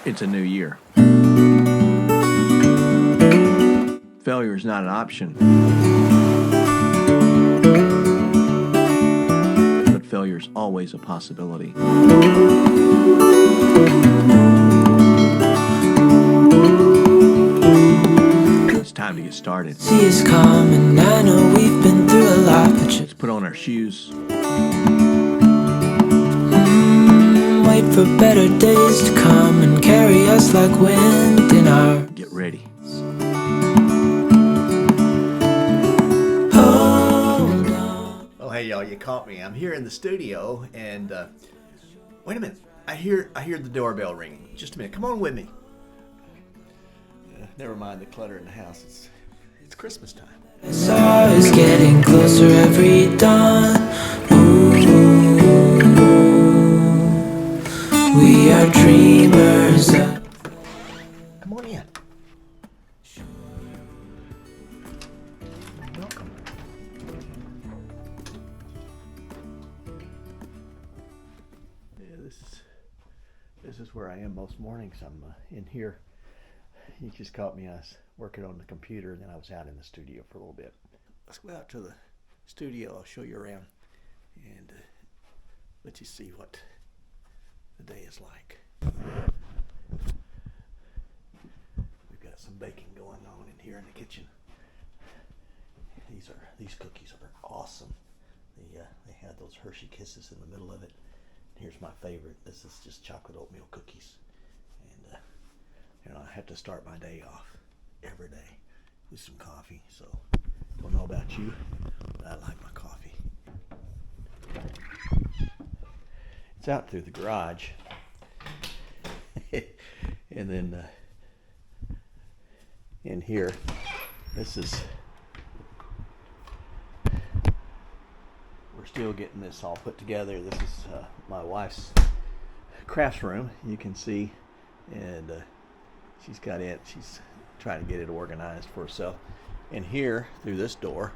It's a new year. Failure is not an option, but failure is always a possibility. It's time to get started. See us coming, I know we've been through a lot, but Let's put on our shoes. Wait for better days to come and carry us like wind in our... Get ready. Oh, hey y'all, you caught me. I'm here in the studio and wait a minute. I hear the doorbell ringing. Just a minute. Come on with me. Never mind the clutter in the house. It's Christmas time. Saw is getting closer every dawn. Ooh, we are dreamers. Come on in. Welcome. Yeah, this is where I am most mornings. I'm in here. You just caught me. I was working on the computer, and then I was out in the studio for a little bit. Let's go out to the studio. I'll show you around and let you see what the day is like. We've got some baking going on in here in the kitchen. These cookies are awesome. They had those Hershey Kisses in the middle of it. Here's my favorite. This is just chocolate oatmeal cookies. And I have to start my day off every day with some coffee. So don't know about you, but I like my coffee. It's out through the garage. And then in here, we're still getting this all put together. This is my wife's crafts room, you can see, and she's got it. She's trying to get it organized for herself. And here, through this door,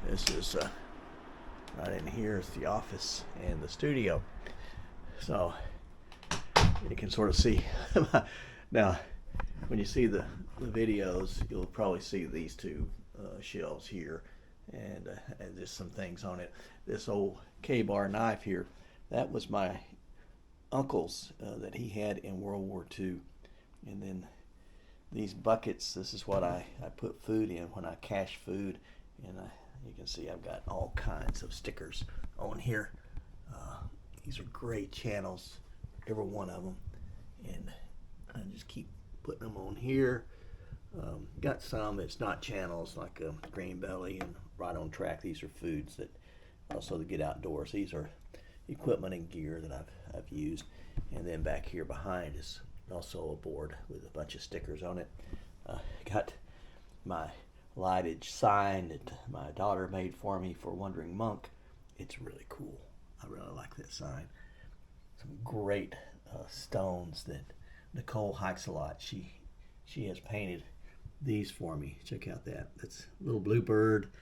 this is right in here is the office and the studio. So you can sort of see. Now, when you see the videos, you'll probably see these two shelves here, and there's some things on it. This old K-bar knife here, that was my uncle's that he had in World War II. And then these buckets, this is what I put food in when I cache food. And you can see I've got all kinds of stickers on here. These are great channels, every one of them. And I just keep putting them on here. Got some that's not channels, like Green Belly and Right on Track. These are foods that also to get outdoors. These are equipment and gear that I've used. And then back here behind is also a board with a bunch of stickers on it. Got my lightage sign that my daughter made for me for Wandering Monk. It's really cool. I really like that sign. Some great stones that Nicole hikes a lot. She has painted these for me. Check out that. That's a little blue bird,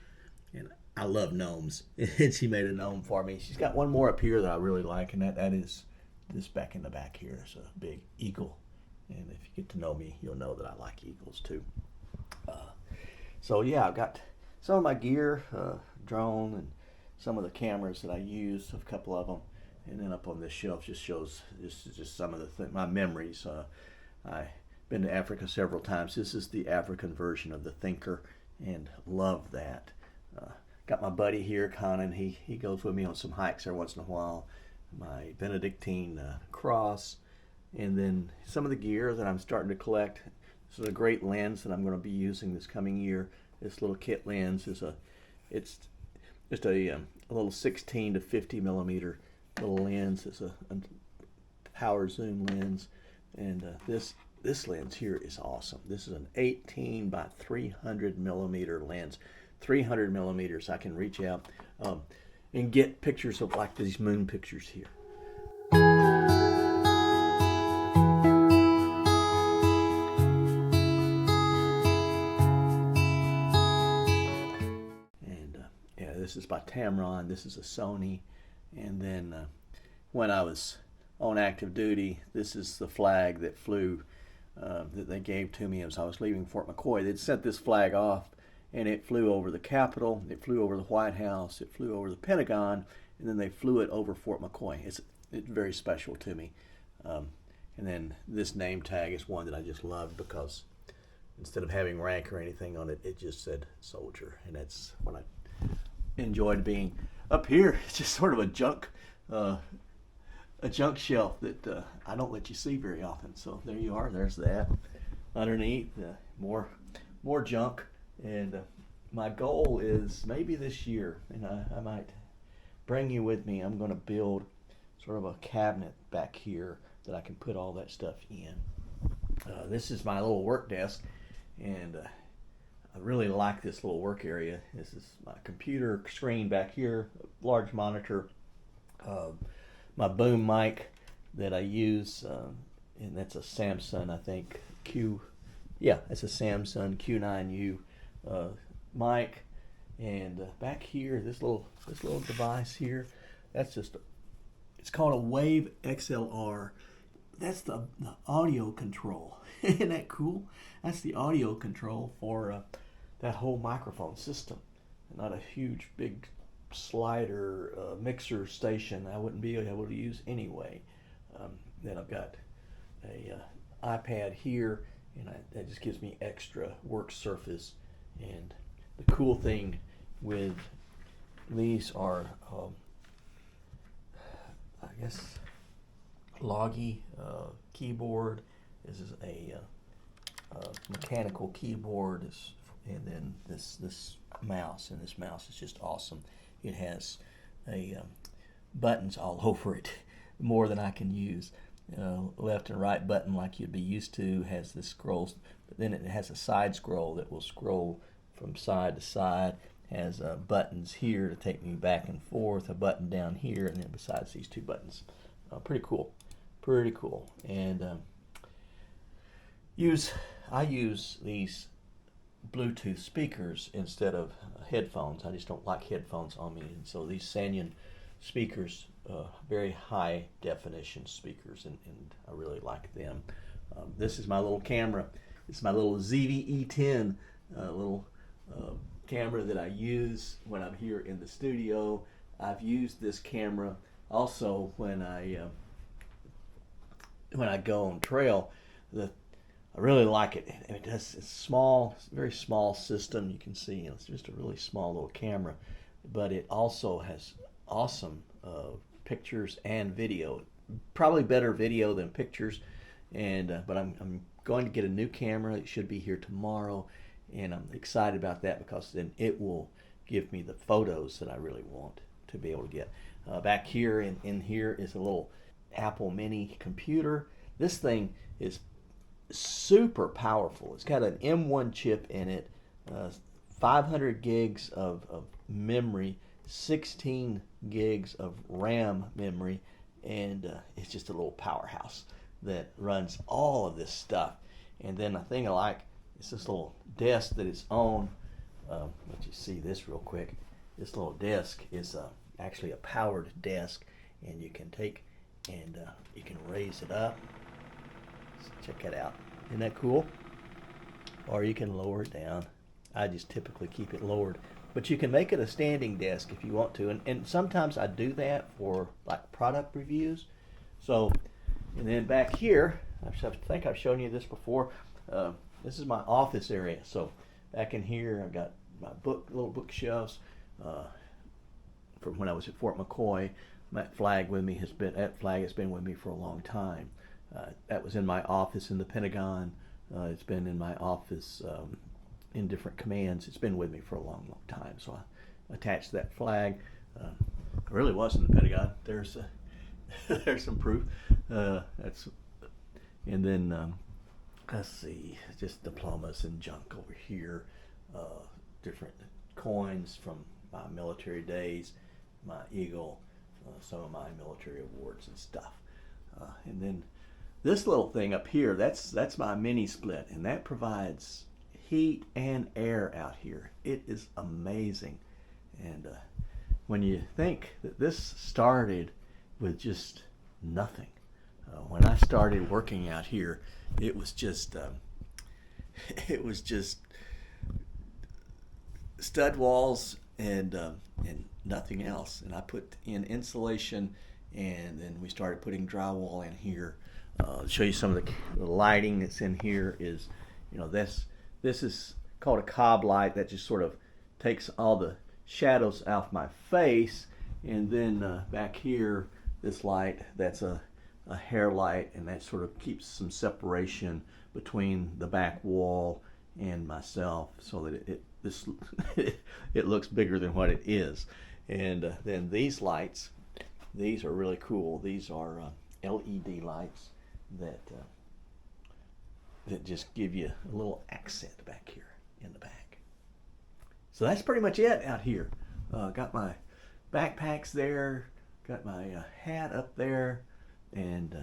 and I love gnomes. And she made a gnome for me. She's got one more up here that I really like, and that is this back in the back here is a big eagle. And if you get to know me, you'll know that I like eagles too. So yeah, I've got some of my gear, drone, and some of the cameras that I use, a couple of them. And then up on this shelf just shows just some of my memories. I've been to Africa several times. This is the African version of the Thinker, and love that. Got my buddy here, Conan. He goes with me on some hikes every once in a while. My Benedictine cross, and then some of the gear that I'm starting to collect. This is a great lens that I'm going to be using this coming year. This little kit lens it's just a little 16 to 50 millimeter little lens. It's a power zoom lens, and this lens here is awesome. This is an 18 by 300 millimeter lens. 300 millimeters. I can reach out and get pictures of like these moon pictures here. And yeah, this is by Tamron. This is a Sony. And then when I was on active duty. This is the flag that flew, that they gave to me as I was leaving Fort McCoy. They'd sent this flag off, and it flew over the Capitol, it flew over the White House, it flew over the Pentagon, and then they flew it over Fort McCoy. It's very special to me. And then this name tag is one that I just loved because instead of having rank or anything on it, it just said soldier. And that's what I enjoyed being up here. It's just sort of a junk shelf that I don't let you see very often. So there you are. There's that. Underneath, more junk. And my goal is maybe this year, and I might bring you with me. I'm going to build sort of a cabinet back here that I can put all that stuff in. This is my little work desk, and I really like this little work area. This is my computer screen back here, large monitor, my boom mic that I use, and that's a Samsung, I think, it's a Samsung Q9U mic. And back here, this little device here, it's called a Wave XLR. That's the audio control. Isn't that cool? That's the audio control for that whole microphone system. Not a huge, big slider mixer station I wouldn't be able to use anyway. Then I've got a iPad here, and that just gives me extra work surface. And the cool thing with these are, I guess, Logi keyboard. This is a mechanical keyboard, and then this mouse, and this mouse is just awesome. It has buttons all over it, more than I can use. Left and right button like you'd be used to, has this scrolls, but then it has a side scroll that will scroll from side to side. Has buttons here to take me back and forth, a button down here, and then besides these two buttons. Pretty cool. And I use these Bluetooth speakers instead of headphones. I just don't like headphones on me, and so these Sanyon speakers, very high definition speakers, and I really like them. This is my little camera. It's my little ZV-E10 little camera that I use when I'm here in the studio. I've used this camera also when I go on trail. I really like it. It's small, very small system. You can see it's just a really small little camera, but it also has awesome pictures and video. Probably better video than pictures. And but I'm going to get a new camera. It should be here tomorrow, and I'm excited about that because then it will give me the photos that I really want to be able to get. Back here in here is a little Apple Mini computer. This thing is super powerful. It's got an M1 chip in it, 500 gigs of memory, 16 gigs of RAM memory, and it's just a little powerhouse that runs all of this stuff. And then the thing I like is this little desk that it's on. Let you see this real quick. This little desk is actually a powered desk, and you can take and you can raise it up. So check it out. Isn't that cool? Or you can lower it down. I just typically keep it lowered, but you can make it a standing desk if you want to, and sometimes I do that for like product reviews. So, and then back here, I think I've shown you this before. This is my office area. So back in here, I've got my little bookshelves from when I was at Fort McCoy. That flag has been with me for a long time. That was in my office in the Pentagon. It's been in my office in different commands. It's been with me for a long time. So I attached that flag. It really was in the Pentagon. There's some proof. And then let's see, just diplomas and junk over here. Different coins from my military days, my Eagle, some of my military awards and stuff. And then this little thing up here, that's my mini split, and that provides heat and air out here. It is amazing. And when you think that this started with just nothing, When I started working out here, it was just stud walls and nothing else. And I put in insulation, and then we started putting drywall in here. Show you some of the lighting that's in here. Is, you know, this is called a cob light that just sort of takes all the shadows off my face. And then back here, this light, that's a hair light, and that sort of keeps some separation between the back wall and myself, so that it looks bigger than what it is. And then these lights, these are really cool. These are LED lights that just give you a little accent back here in the back. So that's pretty much it out here. Got my backpacks there, got my hat up there, and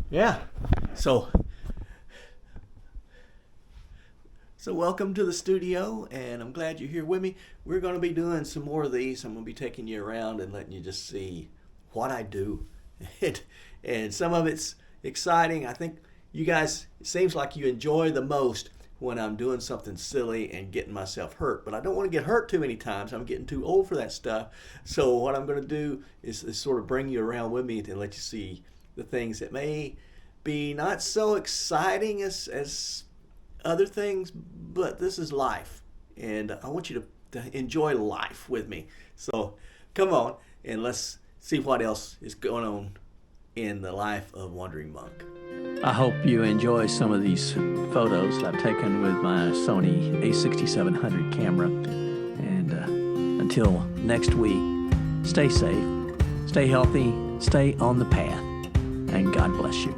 yeah. So welcome to the studio, and I'm glad you're here with me. We're going to be doing some more of these. I'm going to be taking you around and letting you just see what I do. And some of it's exciting. I think you guys, it seems like you enjoy the most when I'm doing something silly and getting myself hurt. But I don't want to get hurt too many times. I'm getting too old for that stuff. So what I'm going to do is sort of bring you around with me to let you see the things that may be not so exciting as other things, but this is life, and I want you to enjoy life with me. So come on, and let's see what else is going on in the life of Wandering Monk. I hope you enjoy some of these photos that I've taken with my Sony a6700 camera. And until next week, stay safe, stay healthy, stay on the path, and God bless you.